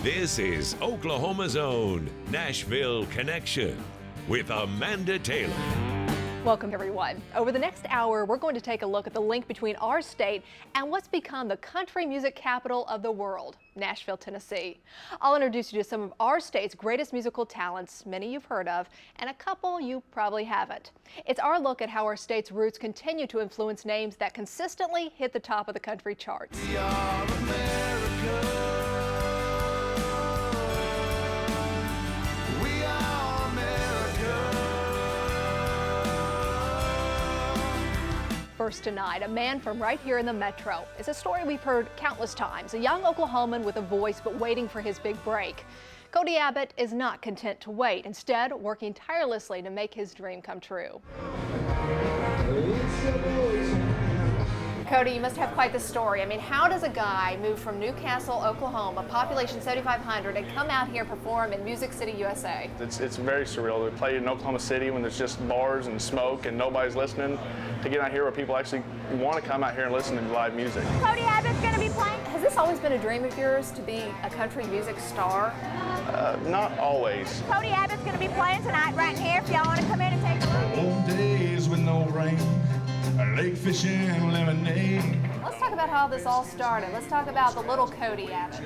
This is Oklahoma's own Nashville Connection with Amanda Taylor. Welcome, everyone. Over the next hour, we're going to take a look at the link between our state and what's become the country music capital of the world, Nashville, Tennessee. I'll introduce you to some of our state's greatest musical talents, many you've heard of, and a couple you probably haven't. It's our look at how our state's roots continue to influence names that consistently hit the top of the country charts. We are America. We are America. First tonight, a man from right here in the metro. It's a story we've heard countless times. A young Oklahoman with a voice but waiting for his big break. Cody Abbott is not content to wait, instead working tirelessly to make his dream come true. Cody, you must have quite the story. I mean, how does a guy move from Newcastle, Oklahoma, population 7,500, and come out here and perform in Music City, USA? It's very surreal to play in Oklahoma City when there's just bars and smoke and nobody's listening, to get out here where people actually want to come out here and listen to live music. Cody Abbott's going to be playing. Has this always been a dream of yours to be a country music star? Not always. Cody Abbott's going to be playing tonight right here if y'all want to come in and take a look. Old days with no rain, lake fishing, lemonade. Let's talk about how this all started. Let's talk about the little Cody Abbott.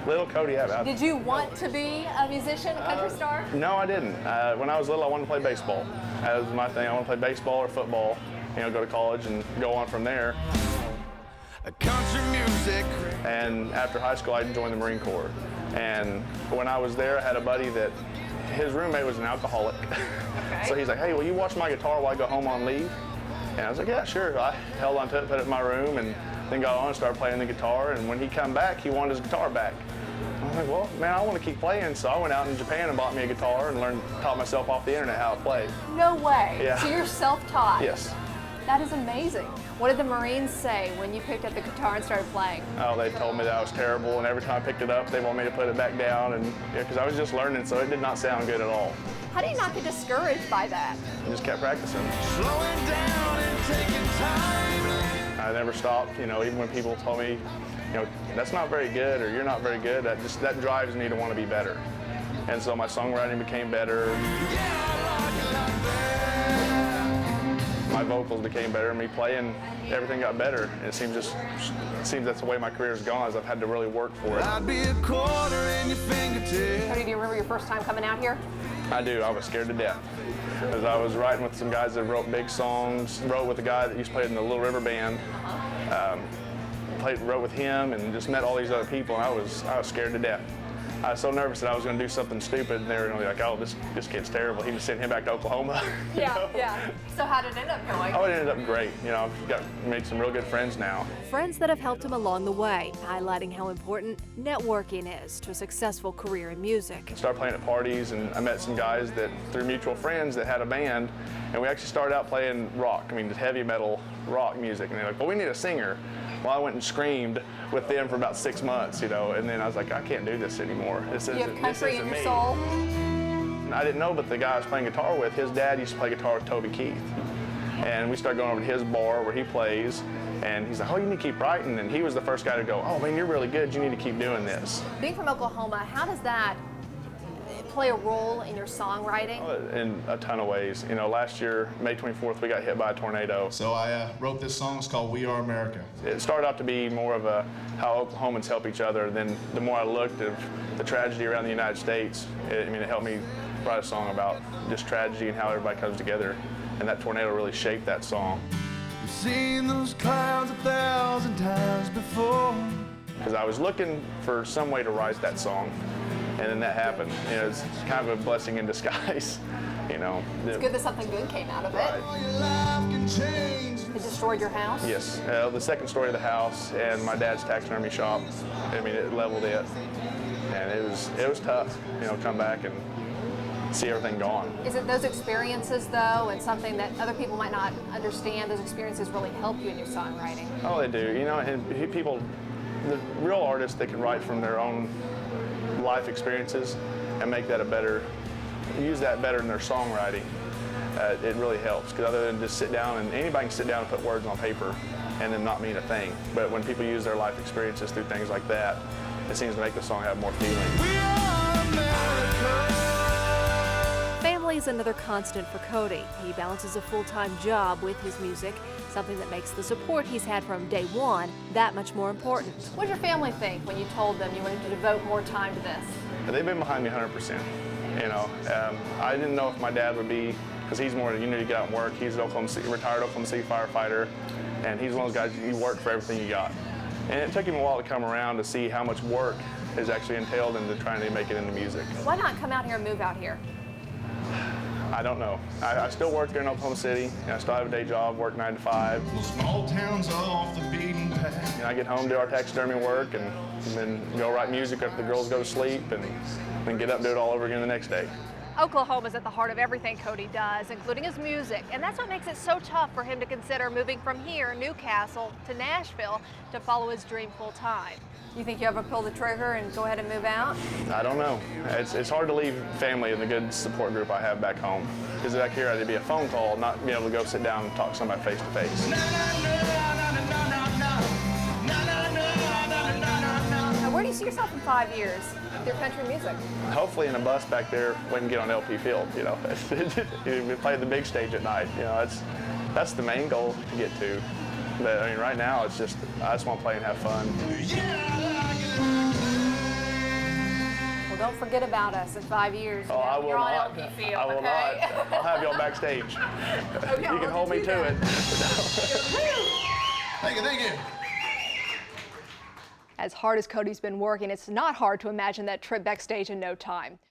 Little Cody Abbott. Did you want to be a musician, a country star? No, I didn't. When I was little, I wanted to play baseball. That was my thing. I want to play baseball or football, go to college and go on from there. Country music. And after high school, I joined the Marine Corps. And when I was there, I had a buddy that his roommate was an alcoholic. Okay. So he's like, hey, will you watch my guitar while I go home on leave? And I was like, yeah, sure. I held on to it, put it in my room, and then got on and started playing the guitar. And when he come back, he wanted his guitar back. I was like, well, man, I want to keep playing. So I went out in Japan and bought me a guitar and taught myself off the internet how to play. No way. Yeah. So you're self-taught? Yes. That is amazing. What did the Marines say when you picked up the guitar and started playing? Oh, they told me that I was terrible, and every time I picked it up, they wanted me to put it back down, and because I was just learning, so it did not sound good at all. How do you not get discouraged by that? I just kept practicing. Slowing down and taking time. I never stopped, even when people told me, that's not very good or you're not very good, that drives me to want to be better. And so my songwriting became better. My vocals became better, and me playing, everything got better. And it seems that's the way my career's gone, is I've had to really work for it. I'd be a quarter in your fingertip. Cody, do you remember your first time coming out here? I do. I was scared to death. Because I was writing with some guys that wrote big songs, wrote with a guy that used to play in the Little River Band, wrote with him, and just met all these other people, and I was scared to death. I was so nervous that I was going to do something stupid, and they were going to be like, oh, this kid's terrible. He just sent him back to Oklahoma. Yeah. So how did it end up going? Oh, it ended up great. I've made some real good friends now. Friends that have helped him along the way, highlighting how important networking is to a successful career in music. I started playing at parties, and I met some guys that, through mutual friends, that had a band, and we actually started out playing rock, just heavy metal rock music, and they're like, well, we need a singer. Well, I went and screamed with them for about 6 months, and then I was like, I can't do this anymore. You have country in your soul? I didn't know, but the guy I was playing guitar with, his dad used to play guitar with Toby Keith. And we started going over to his bar where he plays, and he's like, oh, you need to keep writing. And he was the first guy to go, oh, man, you're really good. You need to keep doing this. Being from Oklahoma, how does that play a role in your songwriting? In a ton of ways. Last year, May 24th, we got hit by a tornado. So I wrote this song. It's called We Are America. It started out to be more of how Oklahomans help each other. Then the more I looked at the tragedy around the United States, it helped me write a song about just tragedy and how everybody comes together. And that tornado really shaped that song. You've seen those clouds 1,000 times before. Because I was looking for some way to write that song, and then that happened. It's kind of a blessing in disguise. It's good that something good came out of it. Right. It destroyed your house? Yes, the second story of the house and my dad's taxidermy shop. It leveled it, and it was tough. Come back and see everything gone. Is it those experiences, though, and something that other people might not understand, those experiences really help you in your songwriting? Oh, they do. And people, the real artists, they can write from their own life experiences and make that use that better in their songwriting. It really helps, because other than just sit down, and anybody can sit down and put words on paper and then not mean a thing. But when people use their life experiences through things like that, it seems to make the song have more feeling. We are America. Family is another constant for Cody. He balances a full-time job with his music, something that makes the support he's had from day one that much more important. What did your family think when you told them you wanted to devote more time to this? They've been behind me 100%. You know, I didn't know if my dad would be, because he's more, you need to get out and work. He's a retired Oklahoma City firefighter, and he's one of those guys, you work for everything you got. And it took him a while to come around to see how much work is actually entailed into trying to make it into music. Why not come out here and move out here? I don't know. I still work there in Oklahoma City, and I still have a day job, work 9 to 5. Those small towns off the beaten path. And I get home, do our taxidermy work, and then go write music after the girls go to sleep, and then get up and do it all over again the next day. Oklahoma is at the heart of everything Cody does, including his music, and that's what makes it so tough for him to consider moving from here, Newcastle, to Nashville to follow his dream full time. You think you ever pull the trigger and go ahead and move out? I don't know. It's hard to leave family and the good support group I have back home. Because back here, it'd be a phone call, not be able to go sit down and talk to somebody face to face. Now, where do you see yourself in 5 years with your country music? Hopefully in a bus back there, we can get on LP Field, you know. We play the big stage at night, you know. That's the main goal to get to. But I mean, right now, it's just, I just want to play and have fun. Well, don't forget about us in 5 years. Oh, I will You're on not. LP Field, I will okay? not. I'll have y'all backstage. Okay, You can hold me to it. Thank you, thank you. As hard as Cody's been working, it's not hard to imagine that trip backstage in no time.